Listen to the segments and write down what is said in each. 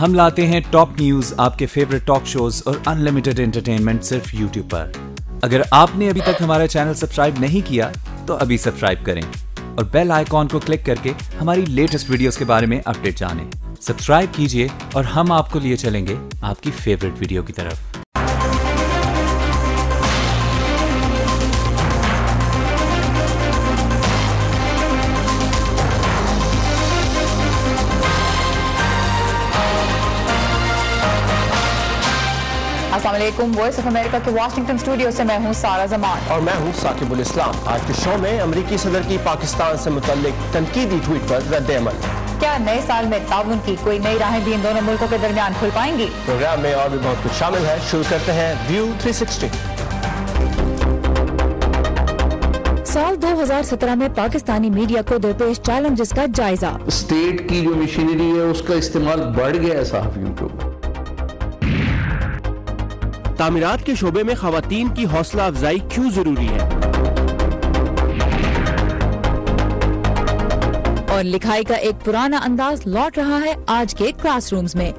ہم لاتے ہیں ٹاپ نیوز، آپ کے فیوریٹ ٹاک شوز اور انلمیٹڈ انٹرٹینمنٹ صرف یوٹیوب پر۔ اگر آپ نے ابھی تک ہمارا چینل سبسکرائب نہیں کیا تو ابھی سبسکرائب کریں اور بیل آئیکن کو کلک کر کے ہماری لیٹسٹ ویڈیوز کے بارے میں اپڈیٹ جانیں۔ سبسکرائب کیجئے اور ہم آپ کو لیے چلیں گے آپ کی فیوریٹ ویڈیو کی طرف۔ السلام علیکم، وائس آف امریکہ کے واشنگٹن اسٹوڈیو سے میں ہوں سارہ زمان اور میں ہوں ثاقب الاسلام۔ آج کے شو میں امریکی صدر کی پاکستان سے متعلق تنقیدی ٹویٹ پر رد عمل۔ کیا نئے سال میں تعاون کی کوئی نئی راہیں بھی ان دونوں ملکوں کے درمیان کھل پائیں گی؟ پروگرام میں اور بھی بہت کچھ شامل ہے۔ شروع کرتے ہیں ویو 360۔ سال 2017 میں پاکستانی میڈیا کو درپیش چیلنجز کا جائزہ۔ اسٹیٹ کی جو مشینری ہے اس کا استعمال بڑھ گیا ہے صحافیوں کے اوپر۔ تعمیرات کے شعبے میں خواتین کی حوصلہ افزائی کیوں ضروری ہے؟ اور لکھائی کا ایک پرانا انداز لوٹ رہا ہے آج کے کلاس رومز میں۔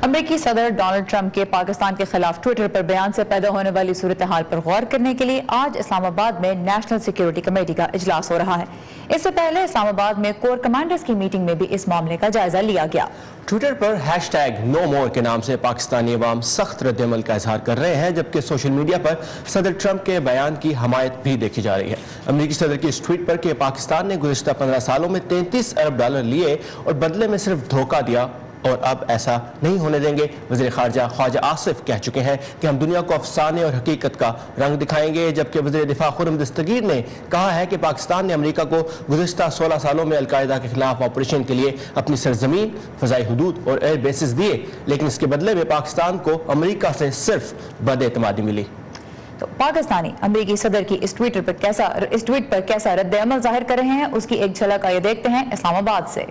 امریکی صدر ڈونلڈ ٹرمپ کے پاکستان کے خلاف ٹویٹر پر بیان سے پیدا ہونے والی صورتحال پر غور کرنے کے لیے آج اسلام آباد میں نیشنل سیکیورٹی کمیٹی کا اجلاس ہو رہا ہے۔ اس سے پہلے اسلام آباد میں کور کمانڈرز کی میٹنگ میں بھی اس معاملے کا جائزہ لیا گیا۔ ٹویٹر پر #NoMore کے نام سے پاکستانی عوام سخت رد عمل کا اظہار کر رہے ہیں، جبکہ سوشل میڈیا پر صدر ٹرمپ کے بیان کی حمایت بھی دیکھی جا رہی ہے۔ امریکی صدر کی اس ٹویٹ پر کہ پاکستان نے گزشتہ 15 سالوں میں $33 ارب لیے اور بدلے میں صرف دھوکہ دیا اور اب ایسا نہیں ہونے دیں گے۔ وزیر خارجہ خواجہ آصف کہہ چکے ہیں کہ ہم دنیا کو افسانے اور حقیقت کا رنگ دکھائیں گے، جبکہ وزیر دفاع خرم دستگیر نے کہا ہے کہ پاکستان نے امریکہ کو گزشتہ 16 سالوں میں القاعدہ کے خلاف آپریشن کے لیے اپنی سرزمین، فضائی حدود اور ایئر بیسز دیے، لیکن اس کے بدلے میں پاکستان کو امریکہ سے صرف بد اعتمادی ملی۔ تو پاکستانی امریکی صدر کی اس ٹویٹ پر کیسا رد عمل ظاہر کر رہے ہیں، اس کی ایک جھلک آئیے دیکھتے ہیں اسلام آباد سے۔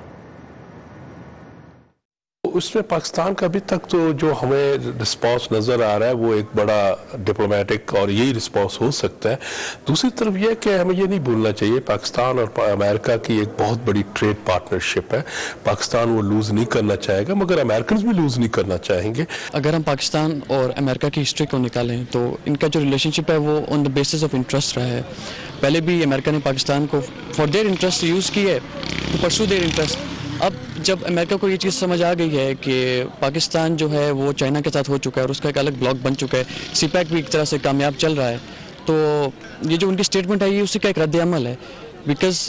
اس میں پاکستان کا ابھی تک تو جو ہمیں رسپانس نظر آ رہا ہے وہ ایک بڑا ڈپلومیٹک اور یہی رسپانس ہو سکتا ہے۔ دوسری طرف یہ کہ ہمیں یہ نہیں بھولنا چاہیے پاکستان اور امریکہ کی ایک بہت بڑی ٹریڈ پارٹنرشپ ہے۔ پاکستان وہ لوز نہیں کرنا چاہے گا، مگر امریکنز بھی لوز نہیں کرنا چاہیں گے۔ اگر ہم پاکستان اور امریکہ کی ہسٹری کو نکالیں تو ان کا جو ریلیشن شپ ہے وہ آن دا بیسس آف انٹرسٹ رہا ہے۔ پہلے بھی امریکہ نے پاکستان کو فار دیئر انٹرسٹ یوز کی ہے، ٹو پرسو دیئر انٹرسٹ۔ اب جب امریکہ کو یہ چیز سمجھ آ گئی ہے کہ پاکستان جو ہے وہ چائنا کے ساتھ ہو چکا ہے اور اس کا ایک الگ بلاک بن چکا ہے، سی پیک بھی ایک طرح سے کامیاب چل رہا ہے، تو یہ جو ان کی اسٹیٹمنٹ ہے یہ اسی کا ایک رد عمل ہے۔ Because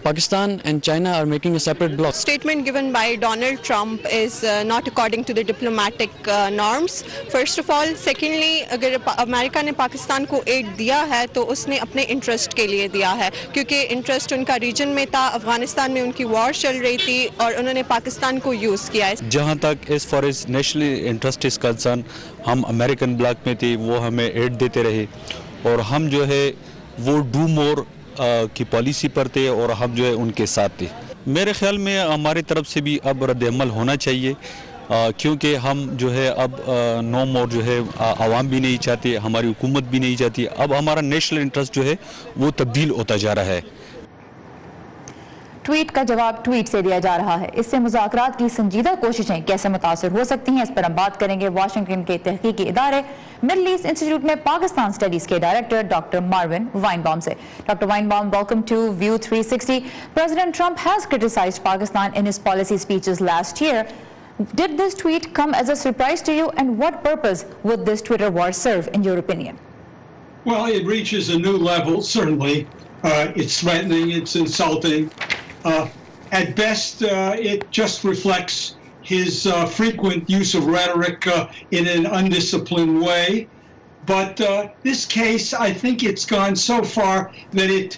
Pakistan and China are making a separate bloc. Statement given by Donald Trump is not according to the diplomatic norms. First of all, secondly, اگر امریکہ نے پاکستان کو ایڈ دیا ہے تو اس نے اپنے انٹرسٹ کے لیے دیا ہے، کیونکہ انٹرسٹ ان کا ریجن میں تھا، افغانستان میں ان کی وار چل رہی تھی اور انہوں نے پاکستان کو یوز کیا ہے۔ جہاں تک as far as national interest is concerned، ہم امریکن بلاک میں تھے، وہ ہمیں ایڈ دیتے رہے اور ہم جو ہے وہ ڈو مور کی پالیسی پر تھے اور ہم جو ہے ان کے ساتھ تھے۔ میرے خیال میں ہماری طرف سے بھی اب رد عمل ہونا چاہیے، کیونکہ ہم جو ہے اب نو مور جو ہے عوام بھی نہیں چاہتے، ہماری حکومت بھی نہیں چاہتی، اب ہمارا نیشنل انٹرسٹ جو ہے وہ تبدیل ہوتا جا رہا ہے۔ ٹویٹ کا جواب ٹویٹ سے دیا جا رہا ہے، اس سے مذاکرات کی سنجیدہ کوششیں کیسے متاثر ہو سکتی ہیں، اس پر ہم بات کریں گے واشنگٹن کے تحقیقی ادارے مڈل ایسٹ انسٹیٹیوٹ میں پاکستان اسٹڈیز کے ڈائریکٹر ڈاکٹر ماروین وائن-بام سے۔ Doctor Weinbaum, welcome to View 360. President Trump has criticized Pakistan in his policy speeches last year. Did this tweet come as a surprise to you, and what purpose would this Twitter war serve in your opinion? Well, it reaches a new level, certainly. It's threatening, it's insulting. At best, it just reflects his frequent use of rhetoric in an undisciplined way. But this case, I think it's gone so far that it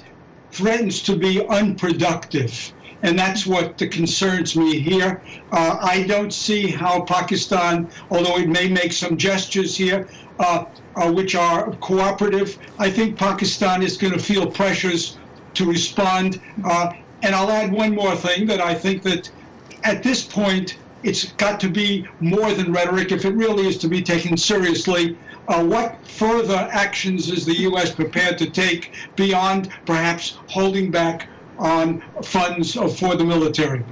threatens to be unproductive. And that's what concerns me here. I don't see how Pakistan, although it may make some gestures here, which are cooperative, I think Pakistan is going to feel pressures to respond. And I'll add one more thing, that I think that at this point, it's got to be more than rhetoric. If it really is to be taken seriously, what further actions is the U.S. prepared to take beyond perhaps holding back on funds for the military.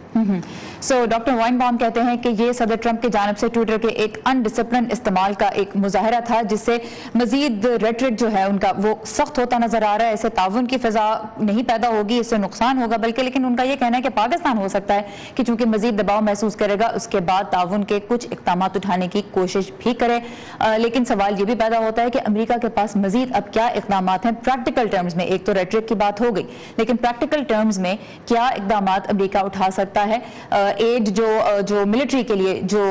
So doctor Weinbaum कहते हैं कि ये सदर Trump की जानिब से Twitter के एक अनडिसिप्लिन इस्तेमाल का एक मुजाहरा था, जिससे मजीद रेटरिक जो है उनका वो सख्त होता नजर आ रहा है। इससे ताउन की फिजा नहीं पैदा होगी, इससे नुकसान होगा, बल्कि लेकिन उनका ये कहना है कि पाकिस्तान हो सकता है कि चूंकि मजीद दबाव महसूस करेगा उसके बाद ताउन के कुछ इक़दाम उठाने की कोशिश भी करे। लेकिन सवाल ये भी पैदा होता है कि अमेरिका के पास मजीद अब क्या इक़दाम हैं प्रैक्टिकल टर्म्स में। एक तो रेटरिक की बात हो गई, लेकिन प्रैक्टिकल टर्म्स में क्या इक़दाम अमेरिका उठा सकता है एड जो मिलिट्री के लिए जो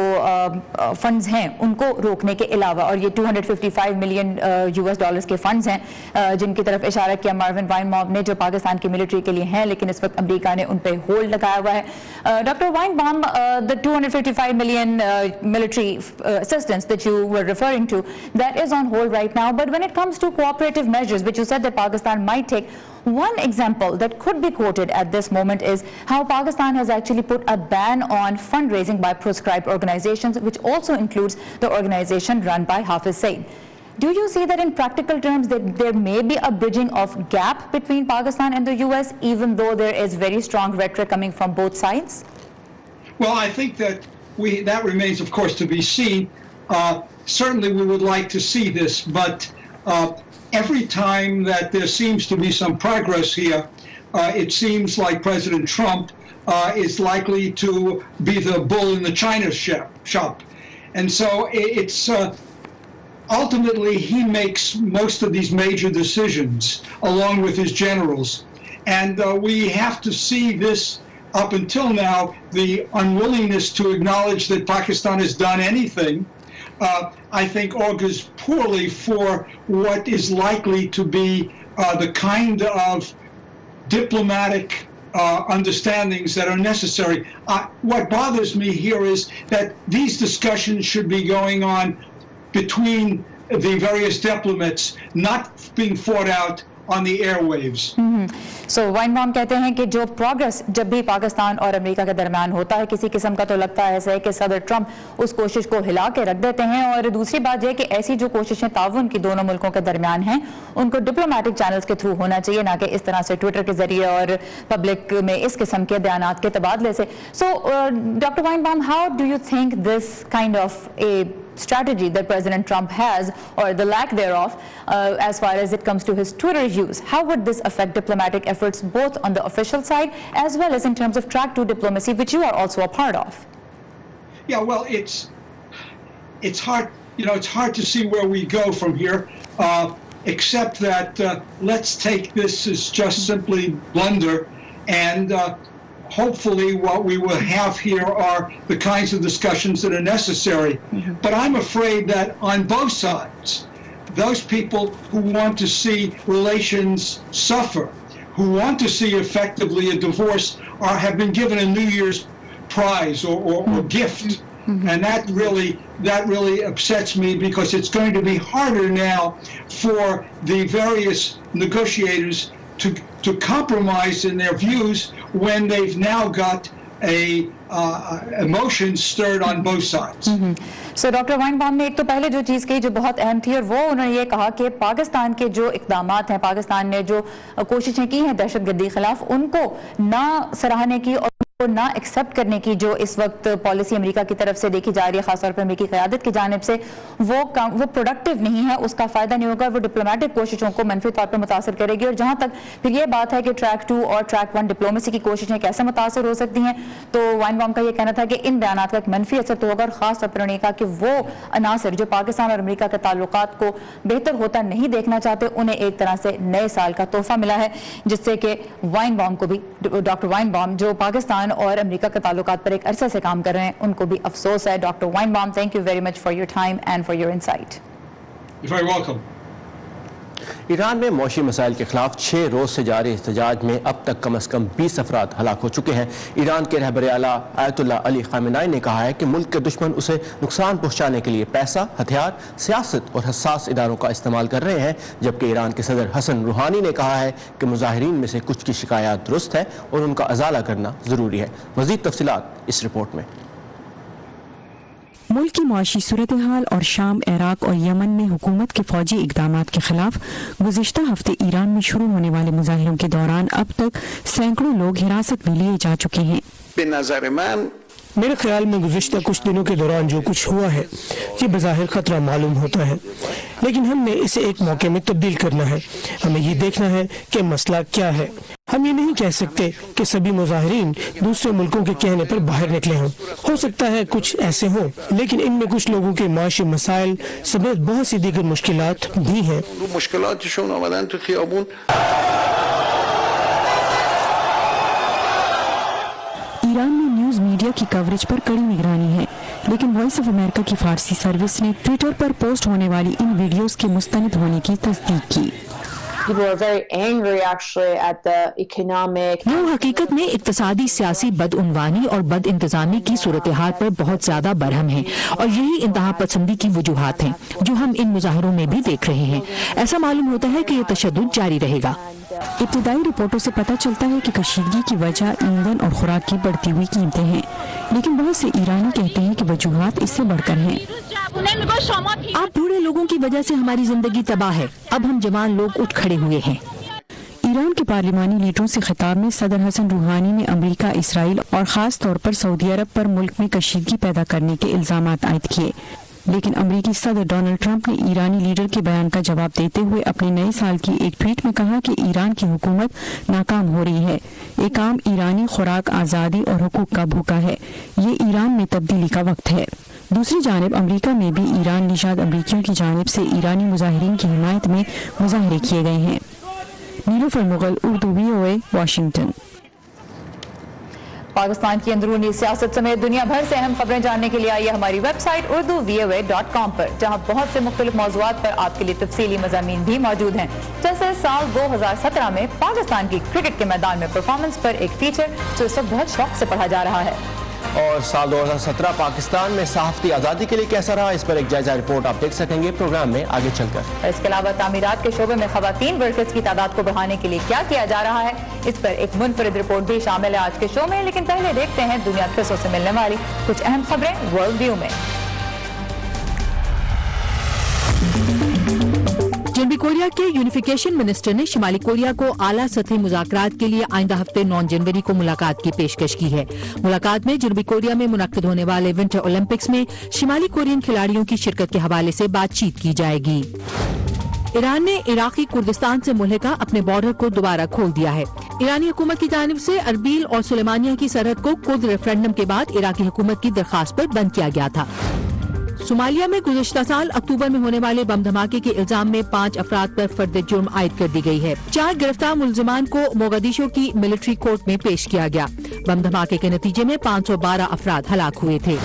फंड्स हैं उनको रोकने के अलावा। और ये 255 मिलियन US डॉलर्स के फंड्स हैं जिनकी तरफ इशारा किया मार्विन वाइनबाउम ने, जो पाकिस्तान की मिलिट्री के लिए हैं, लेकिन इस वक्त अमेरिका ने उन पे होल्ड लगाया हुआ है। Doctor Weinbaum, the 255 million military assistance that you were referring to, that is on hold right now, but when it comes to cooperative measures which you said that Pakistan might take, one example that could be quoted at this moment is how Pakistan has actually put a ban on fundraising by proscribed organizations, which also includes the organization run by Hafiz Saeed. Do you see that in practical terms that there may be a bridging of gap between Pakistan and the US, even though there is very strong rhetoric coming from both sides? Well, I think that that remains, of course, to be seen. Certainly we would like to see this, but every time that there seems to be some progress here, it seems like President Trump is likely to be the bull in the china shop. And so it's ultimately he makes most of these major decisions along with his generals. And we have to see this. Up until now, the unwillingness to acknowledge that Pakistan has done anything, I think augurs poorly for what is likely to be the kind of diplomatic understandings that are necessary. What bothers me here is that these discussions should be going on between the various diplomats, not being fought out on the airwaves. So वाइनबाउम कहते हैं कि जो progress जब भी पाकिस्तान और America के दरमियान होता है किसी किस्म का, तो लगता है ऐसा है कि सदर ट्रंप उस कोशिश को हिला के रख देते हैं। और दूसरी बात यह कि ऐसी जो कोशिशें ताउन की दोनों मुल्कों के दरमियान हैं उनको डिप्लोमेटिक चैनल्स के थ्रू होना चाहिए, ना कि इस तरह से ट्विटर के जरिए और पब्लिक में इस किस्म के बयानात के तबादले से। So doctor Weinbaum, how do you think this kind of a strategy that President Trump has, or the lack thereof, as far as it comes to his Twitter use, how would this affect diplomatic efforts both on the official side as well as in terms of track 2 diplomacy, which you are also a part of? Yeah, well, it's hard, it's hard to see where we go from here, except that let's take this as just simply blunder, and hopefully what we will have here are the kinds of discussions that are necessary. But I'm afraid that on both sides, those people who want to see relations suffer, who want to see effectively a divorce, have been given a New Year's prize or gift. And that really upsets me, because it's going to be harder now for the various negotiators to compromise in their views when they've now got emotions stirred on both sides. So doctor Weinbaum ने एक तो पहले जो चीज़ कही जो बहुत अहम थी, और वो उन्होंने ये कहा कि पाकिस्तान के जो इक़दामात हैं, पाकिस्तान ने जो कोशिशें की हैं दहशतगर्दी के खिलाफ, उनको ना सराहने की और ना एक्सेप्ट करने की जो इस वक्त पॉलिसी अमेरिका की तरफ से देखी जा रही है, खासतौर पर अमेरिकी क़यादत की जानिब से, वो प्रोडक्टिव नहीं है, उसका फ़ायदा नहीं होगा, वो डिप्लोमेटिक कोशिशों को मनफी तौर पर मुतासर करेगी। और जहाँ तक फिर ये बात है कि ट्रैक 2 और ट्रैक 1 डिप्लोमेसी की कोशिशें कैसे मुतासर हो सकती हैं, तो वाइनबाउम का ये कहना था कि इन बयानात का एक मनफी असर तो होगा, और ख़ास तौर पर उन्होंने कहा कि वो अनासर जो पाकिस्तान और अमेरिका के ताल्लुकात को बेहतर होता नहीं देखना चाहते, उन्हें एक तरह से नए साल का तोहफा मिला है, जिससे कि वाइनबाउम को भी, डॉक्टर वाइनबाउम जो पाकिस्तान और अमेरिका के ताल्लुकात पर एक अरसे से काम कर रहे हैं, उनको भी अफसोस है। Doctor Weinbaum, thank you very much for your time and for your insight. You're very welcome. Iran में मौशी मसाइल के खिलाफ 6 रोज से जारी एहतजाज में अब तक कम से कम 20 अफराद हलाक हो चुके हैं। ईरान के रहबर आला आयतुल्लाह अली खामेनी ने कहा है कि मुल्क के दुश्मन उसे नुकसान पहुंचाने के लिए पैसा, हथियार, सियासत और हसास इदारों का इस्तेमाल कर रहे हैं, जबकि ईरान के सदर हसन रूहानी ने कहा है कि मुजाहिरीन में से कुछ की शिकायत दुरुस्त है और उनका अजाला करना ज़रूरी है। मज़ीद तफसीलात इस रिपोर्ट में। मुल्क की मुआशी सूरत हाल और शाम, इराक और यमन में हुकूमत के फौजी इक़दामात के खिलाफ गुज़िश्ता हफ्ते ईरान में शुरू होने वाले मुज़ाहिरों के दौरान अब तक सैकड़ों लोग हिरासत में लिए जा चुके हैं। मेरे ख्याल में गुज़िश्ता कुछ दिनों के दौरान जो कुछ हुआ है ये बज़ाहिर ख़तरा मालूम होता है, लेकिन हमने इसे एक मौके में तब्दील करना है। हमें ये देखना है कि मसला क्या है। हम ये नहीं कह सकते कि सभी मुज़ाहिरीन दूसरे मुल्कों के कहने पर बाहर निकले हों। हो सकता है कुछ ऐसे हों, लेकिन इनमें कुछ लोगों के माशी मसाइल समेत बहुत सी दीगर मुश्किलात भी हैं। ईरान में न्यूज़ मीडिया की कवरेज पर कड़ी निगरानी है, लेकिन वॉइस ऑफ अमेरिका की फारसी सर्विस ने ट्विटर पर पोस्ट होने वाली इन वीडियोस के मुस्तनद होने की तस्दीक की। लोग हकीकत में इक्तिसादी, सियासी बदउनवानी और बद इंतजामी की सूरत हाल पर बहुत ज्यादा बरहम हैं, और यही इंतहा पसंदी की वजूहात हैं जो हम इन मुजाहरों में भी देख रहे हैं। ऐसा मालूम होता है कि ये तशद्दुद जारी रहेगा। इब्तिदाई रिपोर्टों से पता चलता है कि कशीदगी की वजह ईंधन और खुराक की बढ़ती हुई कीमतें हैं, लेकिन बहुत से ईरानी कहते हैं कि वजूहात इससे बढ़कर हैं। आप बूढ़े लोगों की वजह से हमारी जिंदगी तबाह है, अब हम जवान लोग उठ खड़े हुए हैं। ईरान के पार्लिमानी लीडरों से खिताब में सदर हसन रूहानी ने अमेरिका, इसराइल और ख़ास तौर पर सऊदी अरब पर मुल्क में कशीदगी पैदा करने के इल्ज़ामात आयद किए, लेकिन अमेरिकी सदर डोनाल्ड ट्रंप ने ईरानी लीडर के बयान का जवाब देते हुए अपने नए साल की एक ट्वीट में कहा कि ईरान की हुकूमत नाकाम हो रही है। एक आम ईरानी खुराक, आज़ादी और हुकूक का भूखा है। ये ईरान में तब्दीली का वक्त है। दूसरी जानिब अमेरिका में भी ईरान निशाद अमरीकियों की जानिब से ईरानी मुजाहिरीन की हिमायत में मुजाहरे किए गए हैं। Nilufar Mughal, Urdu VOA, Washington. पाकिस्तान की अंदरूनी सियासत समेत दुनिया भर से अहम खबरें जानने के लिए आइए हमारी वेबसाइट urduvoa.com पर, जहां बहुत से मुख्तलिफ मौज़ूआत पर आपके लिए तफसीली मज़ामीन भी मौजूद हैं। जैसे साल 2017 में पाकिस्तान की क्रिकेट के मैदान में परफॉर्मेंस पर एक फीचर जो इस वक्त बहुत शौक से पढ़ा जा रहा है, और साल 2017 पाकिस्तान में सहाफ़ती आज़ादी के लिए कैसा रहा, इस पर एक जायजा रिपोर्ट आप देख सकेंगे प्रोग्राम में आगे चलकर। इसके अलावा तामीरात के शोबे में ख़वातीन वर्कर्स की तादाद को बढ़ाने के लिए क्या किया जा रहा है, इस पर एक मुनफरिद रिपोर्ट भी शामिल है आज के शो में। लेकिन पहले देखते हैं दुनिया के हिस्सों से मिलने वाली कुछ अहम खबरें वर्ल्ड व्यू में। जनूबी कोरिया के यूनिफिकेशन मिनिस्टर ने शिमाली कोरिया को आला सतही मुज़ाकरात के लिए आइंदा हफ्ते 9 जनवरी को मुलाकात की पेशकश की है। मुलाकात में जनूबी कोरिया में मुनक्किद होने वाले विंटर ओलंपिक्स में शिमाली कोरियन खिलाड़ियों की शिरकत के हवाले से बातचीत की जाएगी। ईरान ने इराकी कुर्दिस्तान से मुल्हिका अपने बॉर्डर को दोबारा खोल दिया है। ईरानी हुकूमत की जानिब से अरबील और सुलेमानिया की सरहद को कुर्द रेफरेंडम के बाद इराकी हुकूमत की दरखास्त पर बंद किया गया था। सोमालिया में गुज़िश्ता साल अक्टूबर में होने वाले बम धमाके के इल्जाम में 5 अफराद पर फर्द जुर्म आयद कर दी गई है। 4 गिरफ्तार मुलजिमान को मोगादिशो की मिलिट्री कोर्ट में पेश किया गया। बम धमाके के नतीजे में 512 अफराद हलाक हुए थे।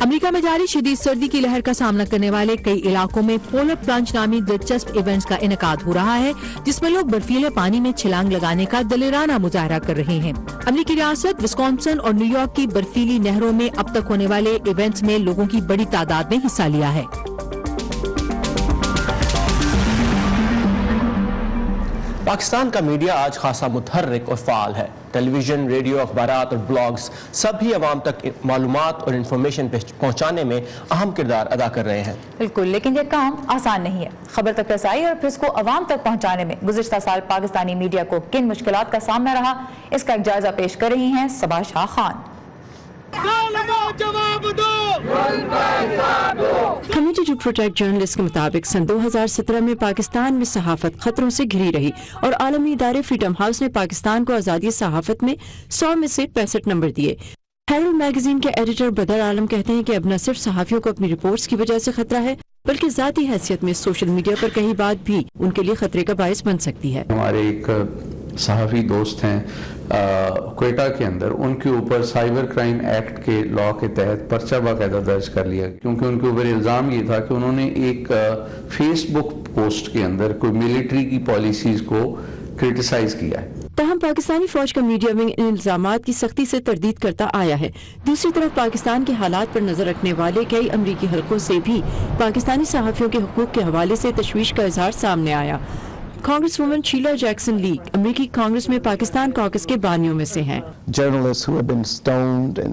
अमेरिका में जारी शदीद सर्दी की लहर का सामना करने वाले कई इलाकों में पोलर प्लंज नामी दिलचस्प इवेंट्स का इनेकाद हो रहा है, जिसमें लोग बर्फीले पानी में छलांग लगाने का दिलेराना मुजाहरा कर रहे हैं। अमेरिकी रियासत विस्कॉन्सिन और न्यूयॉर्क की बर्फीली नहरों में अब तक होने वाले इवेंट्स में लोगों की बड़ी तादाद ने हिस्सा लिया है। पाकिस्तान का मीडिया आज खासा मुतहर्रिक और फ़ाल है। टेलीविज़न, रेडियो, अखबारात और ब्लॉग्स सभी अवाम तक मालूमात और इंफॉर्मेशन पहुँचाने में अहम किरदार अदा कर रहे हैं। बिल्कुल, लेकिन ये काम आसान नहीं है। खबर तक रसाई और फिर इसको अवाम तक पहुँचाने में गुज़िश्ता साल पाकिस्तानी मीडिया को किन मुश्किलात का सामना रहा, इसका एक जायजा पेश कर रही हैं Saba Shah Khan. Committee to protect journalist के मुताबिक सन 2017 में पाकिस्तान में सहाफत खतरों से घिरी रही और आलमी इदारे फ्रीडम हाउस ने पाकिस्तान को आज़ादी सहाफत में 100 में से 65 नंबर दिए। हेरल्ड मैगजीन के एडिटर बदर आलम कहते हैं कि अब न सिर्फ सहाफियों को अपनी रिपोर्ट्स की वजह से खतरा है, बल्कि ज़ाती हैसियत में सोशल मीडिया पर कहीं बात भी उनके लिए खतरे का बायस बन सकती है। हमारे एक सहाफ़ी दोस्त हैं क्वेटा के अंदर, उनके ऊपर साइबर क्राइम एक्ट के लॉ के तहत पर्चा बाकायदा दर्ज कर लिया, क्योंकि उनके ऊपर इल्ज़ाम ये था कि उन्होंने एक फेसबुक पोस्ट के अंदर कोई मिलिट्री की पॉलिसीज़ को क्रिटिसाइज किया है। तहम पाकिस्तानी फौज का मीडिया विंग इन इल्जामात की सख्ती से तरदीद करता आया है। दूसरी तरफ पाकिस्तान के हालात पर नजर रखने वाले कई अमरीकी हलकों से भी पाकिस्तानी सहाफ़ियों के हुकूक के हवाले से तशवीश का इजहार सामने आया। Congresswoman Sheila Jackson Lee अमेरिकी कांग्रेस में पाकिस्तान कॉकस के बानियों में से हैं।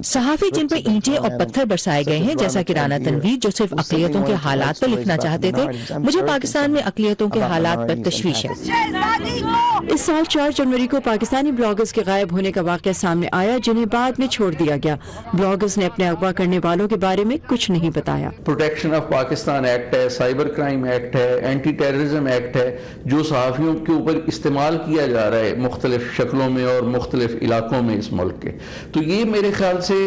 सहाफी जिन पर ईंटें और पत्थर बरसाए गए हैं, जैसा कि राना तनवीर जो सिर्फ अक़लियतों के हालात पर लिखना चाहते थे, मुझे पाकिस्तान में अक़लियतों के हालात पर तशवीश है। इस साल 4 जनवरी को पाकिस्तानी ब्लॉगर्स के गायब होने का वाक़या सामने आया, जिन्हें बाद में छोड़ दिया गया। ब्लॉगर्स ने अपने अगवा करने वालों के बारे में कुछ नहीं बताया। प्रोटेक्शन ऑफ पाकिस्तान एक्ट है, साइबर क्राइम एक्ट है, एंटी टेररिज्म एक्ट है, जो सहाफ़ियों के ऊपर इस्तेमाल किया जा रहा है मुख्तलिफ शक्लों में और मुख्तलिफ इलाकों में इस मुल्क के। तो ये मेरे ख्याल से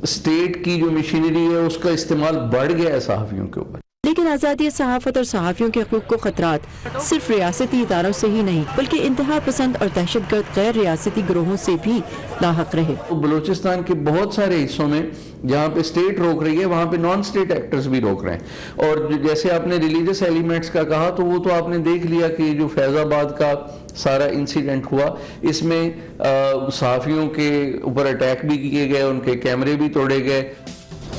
स्टेट की जो मशीनरी है उसका इस्तेमाल बढ़ गया है सहाफ़ियों के ऊपर। लेकिन आज़ादी सहाफ़त और सहाफ़ियों के हक़ूक़ को ख़तरात सिर्फ रियासती इदारों से ही नहीं बल्कि इंतहा पसंद और दहशतगर्द गैर रियासती ग्रोहों से भी लाहक रहे। बलूचिस्तान के बहुत सारे हिस्सों में जहाँ पे स्टेट रोक रही है वहाँ पे नॉन स्टेट एक्टर्स भी रोक रहे हैं। और जैसे आपने रिलीजियस एलिमेंट्स का कहा तो वो तो आपने देख लिया कि जो फैज़ाबाद का सारा इंसिडेंट हुआ, इसमें सहाफ़ियों के ऊपर अटैक भी किए गए, उनके कैमरे भी तोड़े गए।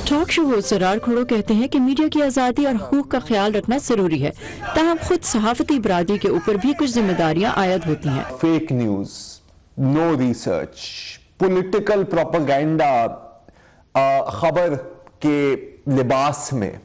टॉक शो होस्ट जरार खोड़ो कहते हैं कि मीडिया की आज़ादी और हुकूक का ख्याल रखना जरूरी है, ताहम खुद सहाफती बरादरी के ऊपर भी कुछ जिम्मेदारियां आयद होती हैं। Fake news, no research, political propaganda खबर के लिबास में,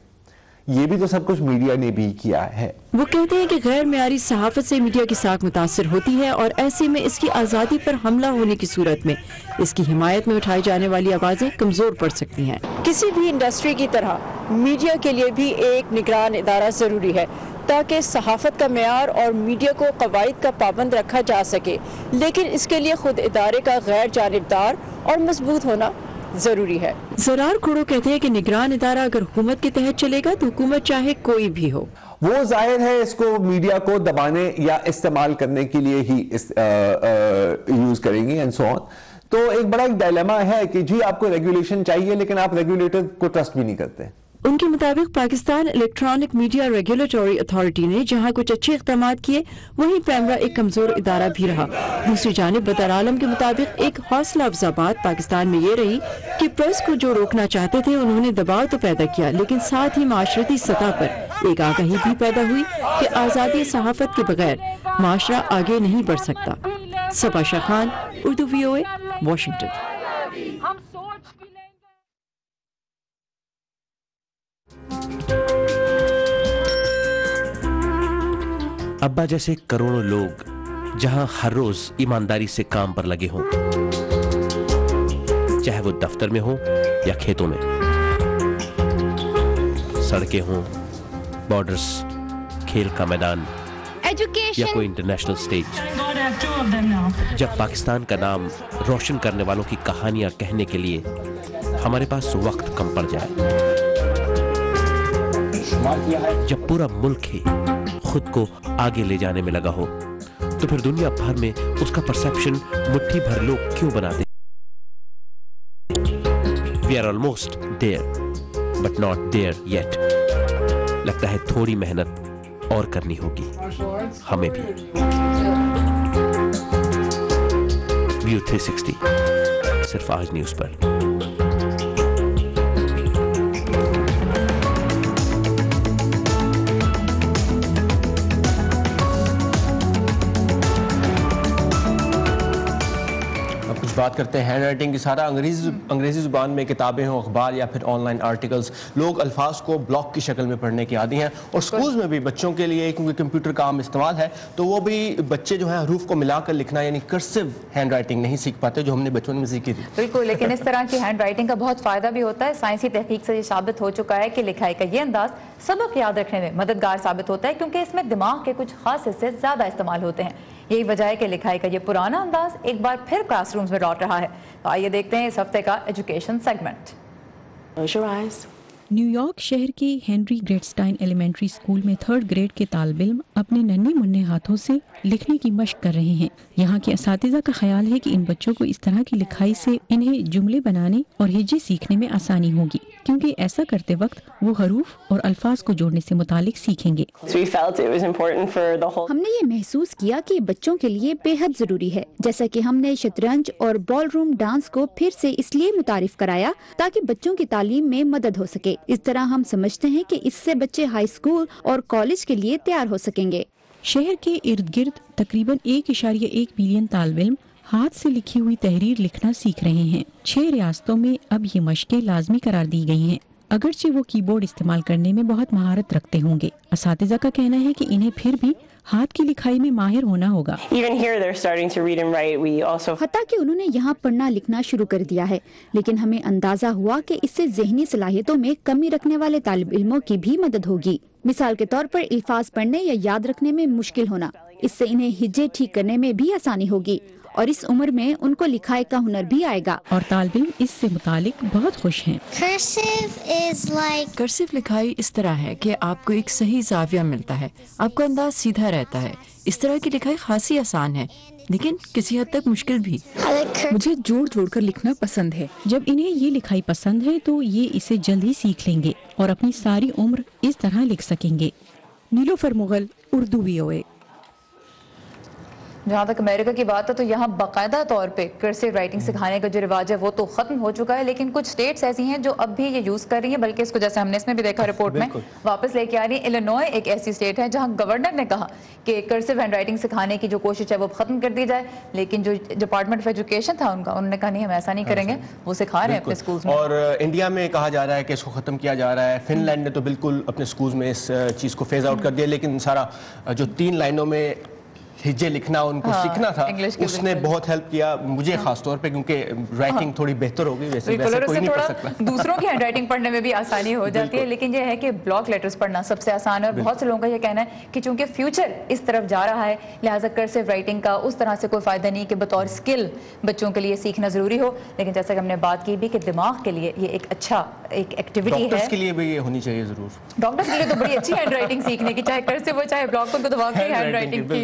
ये भी तो सब कुछ मीडिया ने भी किया है। वो कहते हैं कि गैर मेयारी सहाफत से मीडिया की साख मुतासिर होती है और ऐसे में इसकी आज़ादी पर हमला होने की सूरत में इसकी हिमायत में उठाई जाने वाली आवाज़ें कमज़ोर पड़ सकती हैं। किसी भी इंडस्ट्री की तरह मीडिया के लिए भी एक निगरान इदारा ज़रूरी है ताकि सहाफत का मेयार और मीडिया को कवायद का पाबंद रखा जा सके, लेकिन इसके लिए खुद इदारे का गैर जानिबदार और मजबूत होना जरूरी है। जरार खोड़ो कहते हैं कि निगरान इदारा अगर हुकूमत के तहत चलेगा तो हुकूमत चाहे कोई भी हो, वो जाहिर है इसको मीडिया को दबाने या इस्तेमाल करने के लिए ही यूज करेंगे एंड सो ऑन। तो एक बड़ा एक डायलेमा है कि जी आपको रेगुलेशन चाहिए लेकिन आप रेगुलेटर को ट्रस्ट भी नहीं करते। उनके मुताबिक Pakistan electronic media regulatory authority ने जहां कुछ अच्छे इक़दाम किए, वहीं पैमरा एक कमजोर इदारा भी रहा। दूसरी जानिब बदर आलम के मुताबिक एक हौसला अफजा बात पाकिस्तान में ये रही कि प्रेस को जो रोकना चाहते थे उन्होंने दबाव तो पैदा किया, लेकिन साथ ही माशरती सतह पर एक आगाही भी पैदा हुई कि आज़ादी सहाफत के बगैर माशरा आगे नहीं बढ़ सकता। सबा शाह खान, उर्दू VOA, वाशिंगटन। अब्बा जैसे करोड़ों लोग जहां हर रोज ईमानदारी से काम पर लगे हों, चाहे वो दफ्तर में हो या खेतों में, सड़कें हों, बॉर्डर्स, खेल का मैदान या कोई इंटरनेशनल स्टेज। जब पाकिस्तान का नाम रोशन करने वालों की कहानियां कहने के लिए हमारे पास वक्त कम पड़ जाए, जब पूरा मुल्क ही खुद को आगे ले जाने में लगा हो, तो फिर दुनिया भर में उसका परसेप्शन मुट्ठी भर लोग क्यों बनाते? We are almost there, but not there yet. लगता है थोड़ी मेहनत और करनी होगी हमें भी। व्यू 360 सिर्फ आज न्यूज़ पर। बात करते हैं हैंड राइटिंग की। सारा अंग्रेजी ज़ुबान में किताबें हों, अखबार या फिर ऑनलाइन आर्टिकल्स, लोग अल्फाज को ब्लॉक की शक्ल में पढ़ने के आदी हैं। और स्कूल्स में भी बच्चों के लिए, क्योंकि कंप्यूटर का आम इस्तेमाल है, तो वो भी बच्चे जो है हरूफ को मिलाकर लिखना यानी कर्सिव हैंड राइटिंग नहीं सीख पाते, जो हमने बचपन में सीखी थी। बिल्कुल, लेकिन इस तरह की हैंड राइटिंग का बहुत फ़ायदा भी होता है। साइंसी तहकीक से ये साबित हो चुका है कि लिखाई का ये अंदाज सबक याद रखने में मददगार साबित होता है, क्योंकि इसमें दिमाग के कुछ खास हिस्से ज़्यादा इस्तेमाल होते हैं। यही वजह है कि लिखाई का ये पुराना अंदाज एक बार फिर क्लासरूम्स में लौट रहा है। तो आइए देखते हैं इस हफ्ते का एजुकेशन सेगमेंट। न्यूयॉर्क शहर के हेनरी ग्रेटस्टाइन एलिमेंट्री स्कूल में 3rd ग्रेड के तालिब-इल्म अपने नन्हे मुन्ने हाथों से लिखने की मशक कर रहे हैं। यहाँ के असातिज़ा का ख्याल है कि इन बच्चों को इस तरह की लिखाई से इन्हें जुमले बनाने और हिज्जे सीखने में आसानी होगी, क्योंकि ऐसा करते वक्त वो हरूफ और अल्फाज को जोड़ने से मुतालिक सीखेंगे। हमने ये महसूस किया कि बच्चों के लिए बेहद जरूरी है, जैसा कि हमने शतरंज और बॉल रूम डांस को फिर से इसलिए मुतारिफ कराया ताकि बच्चों की तालीम में मदद हो सके। इस तरह हम समझते हैं कि इससे बच्चे हाई स्कूल और कॉलेज के लिए तैयार हो सकेंगे। शहर के इर्द गिर्द तकरीबन 1.1 मिलियन तालिब इल्म हाथ से लिखी हुई तहरीर लिखना सीख रहे हैं। 6 रियासतों में अब ये मशकें लाजमी करार दी गई हैं। अगरचे वो कीबोर्ड इस्तेमाल करने में बहुत महारत रखते होंगे, असातिज़ा का कहना है कि इन्हें फिर भी हाथ की लिखाई में माहिर होना होगा। हत्ता कि उन्होंने यहाँ पढ़ना लिखना शुरू कर दिया है, लेकिन हमें अंदाजा हुआ कि इससे ज़हनी सलाहियतों में कमी रखने वाले तालिब इल्मों की भी मदद होगी। मिसाल के तौर पर अल्फाज पढ़ने या याद रखने में मुश्किल होना, इससे इन्हें हिज्जे ठीक करने में भी आसानी होगी और इस उम्र में उनको लिखाई का हुनर भी आएगा। और तालिब इल्म इससे मुतालिक बहुत खुश हैं। कर्सिव लिखाई इस तरह है कि आपको एक सही जाविया मिलता है, आपका अंदाज सीधा रहता है। इस तरह की लिखाई खासी आसान है, लेकिन किसी हद तक मुश्किल भी। मुझे जोड़ जोड़ कर लिखना पसंद है। जब इन्हें ये लिखाई पसंद है तो ये इसे जल्द ही सीख लेंगे और अपनी सारी उम्र इस तरह लिख सकेंगे। नीलोफर मुगल, उर्दू VOA। जहाँ तक अमेरिका की बात है तो यहाँ बाकायदा तौर पे कर्सिव राइटिंग सिखाने का जो रिवाज है वो तो खत्म हो चुका है, लेकिन कुछ स्टेट्स ऐसी हैं जो अब भी ये यूज़ कर रही हैं, बल्कि इसको जैसे हमने इसमें भी देखा रिपोर्ट में वापस लेके आ रही है। इलिनॉय एक ऐसी स्टेट है जहाँ गवर्नर ने कहा कि कर्सिव हैंड राइटिंग सिखाने की जो कोशिश है वो खत्म कर दी जाए, लेकिन जो डिपार्टमेंट ऑफ एजुकेशन था उन्होंने कहा नहीं हम ऐसा नहीं करेंगे, वो सिखा रहे हैं अपने स्कूल में। और इंडिया में कहा जा रहा है कि इसको खत्म किया जा रहा है। फिनलैंड ने तो बिल्कुल अपने स्कूल में इस चीज़ को फेज आउट कर दिया, लेकिन सारा जो 3 लाइनों में हिज्जे लिखना उनको सीखना था, उसने बहुत हेल्प किया मुझे खास तौर पे, क्योंकि राइटिंग थोड़ी बेहतर हो गई। वैसे कोई नहीं पढ़ सकता। दूसरों की हैंड राइटिंग पढ़ने में भी आसानी हो जाती है, लेकिन ये है कि ब्लॉक लेटर्स पढ़ना सबसे आसान है। और बहुत से लोगों का ये कहना है कि चूंकि फ्यूचर इस तरफ जा रहा है, लिहाजा कर्सिव राइटिंग का उस तरह से कोई फायदा नहीं कि बतौर स्किल बच्चों के लिए सीखना जरूरी हो, लेकिन जैसा कि हमने बात की भी कि दिमाग के लिए ये एक अच्छा एक एक्टिविटी है। डॉक्टर्स के लिए भी ये होनी चाहिए जरूर। डॉक्टर्स के लिए तो बड़ी अच्छी हैंड राइटिंग सीखने की, चाहे कर्सिव हो चाहे ब्लॉक, उनको दिमाग की हैंड राइटिंग की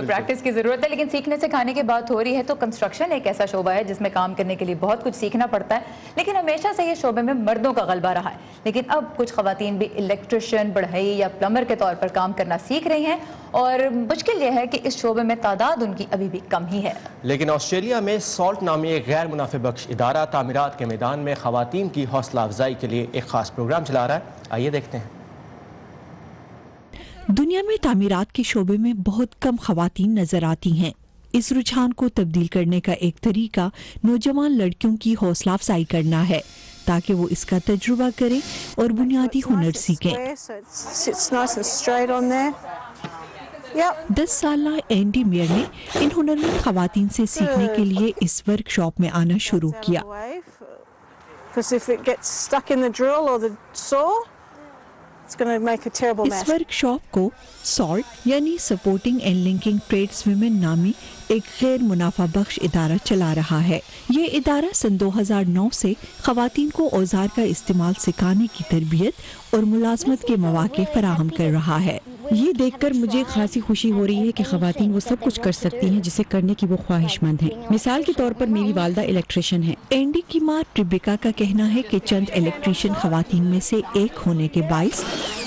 प्रैक्टिस की जरूरत है। लेकिन सीखने से खाने की बात हो रही है तो कंस्ट्रक्शन एक ऐसा शोबा है जिसमें काम करने के लिए बहुत कुछ सीखना पड़ता है, लेकिन हमेशा से ये शोबे में मर्दों का गलबा रहा है। लेकिन अब कुछ खवातीन भी इलेक्ट्रिशियन, बढ़ई या प्लम्बर के तौर पर काम करना सीख रही हैं, और मुश्किल यह है कि इस शोबे में तादाद उनकी अभी भी कम ही है। लेकिन ऑस्ट्रेलिया में सॉल्ट नामी एक गैर मुनाफे बख्श इदारा तामीरात के मैदान में खवातीन की हौसला अफजाई के लिए एक खास प्रोग्राम चला रहा है। आइए देखते हैं। दुनिया में तामीरात के शोबे में बहुत कम खवातीन नजर आती हैं। इस रुझान को तब्दील करने का एक तरीका नौजवान लड़कियों की हौसला अफजाई करना है ताकि वो इसका तजुर्बा करें और बुनियादी हुनर सीखें। 10 साल एंडी मेयर ने इन हुनरमंद खवातीन से सीखने के लिए इस वर्कशॉप में आना शुरू किया। इस वर्कशॉप को सॉल्ट यानी supporting and linking trades women नामी एक गैर मुनाफा बख्श इदारा चला रहा है। ये इदारा सन 2009 से खवातीन को औजार का इस्तेमाल सिखाने की तरबियत और मुलाजमत के मौके फराहम कर रहा है। ये देखकर मुझे खासी खुशी हो रही है कि खवातीन वो सब कुछ कर सकती हैं जिसे करने की वो ख्वाहिशमंद हैं। मिसाल के तौर पर मेरी वालदा इलेक्ट्रिशियन है। एंडी की मां ट्रिबिका का कहना है कि चंद इलेक्ट्रिशियन खवातीन में से एक होने के बाइस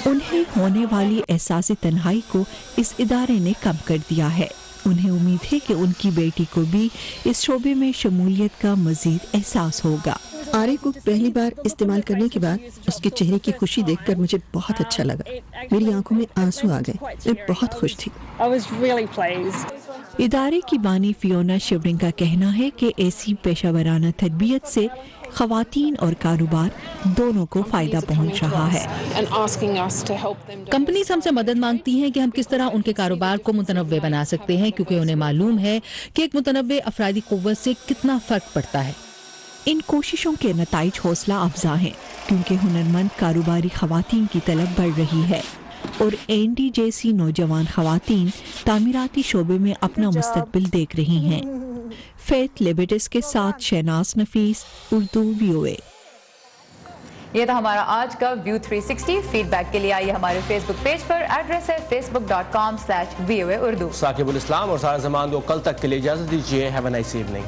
उन्हें होने वाली एहसास तन्हाई को इस इदारे ने कम कर दिया है। उन्हें उम्मीद है कि उनकी बेटी को भी इस शोबे में शमूलियत का मजीद एहसास होगा। आरे को पहली बार इस्तेमाल करने के बाद उसके चेहरे की खुशी देखकर मुझे बहुत अच्छा लगा। मेरी आंखों में आंसू आ गए। मैं बहुत खुश थी। इदारे की बानी फियोना शिवरिंग का कहना है कि ऐसी पेशावराना तरबियत से खवातीन और कारोबार दोनों को फायदा पहुंच रहा है। कंपनीज हमसे मदद मांगती हैं कि हम किस तरह उनके कारोबार को मुतनव्वे बना सकते हैं, क्योंकि उन्हें मालूम है कि एक मुतनव्वे अफरादी कुव्वत से कितना फर्क पड़ता है। इन कोशिशों के नताइज हौसला अफजा हैं, क्योंकि हुनरमंद कारोबारी खवातीन की तलब बढ़ रही है और एंडी जैसी नौजवान खवातीन तामीराती शोबे में अपना मुस्तकबिल देख रही हैं। फेथ लिबर्टिस के साथ शहनाज नफीस, उर्दू VOA। ये था हमारा आज का व्यू 360। फीडबैक के लिए आइए हमारे फेसबुक पेज पर, एड्रेस है facebook.com/VOA Urdu। साकिबुल इस्लाम और सारा जमान को कल तक के लिए इजाजत दीजिए। Have a nice evening.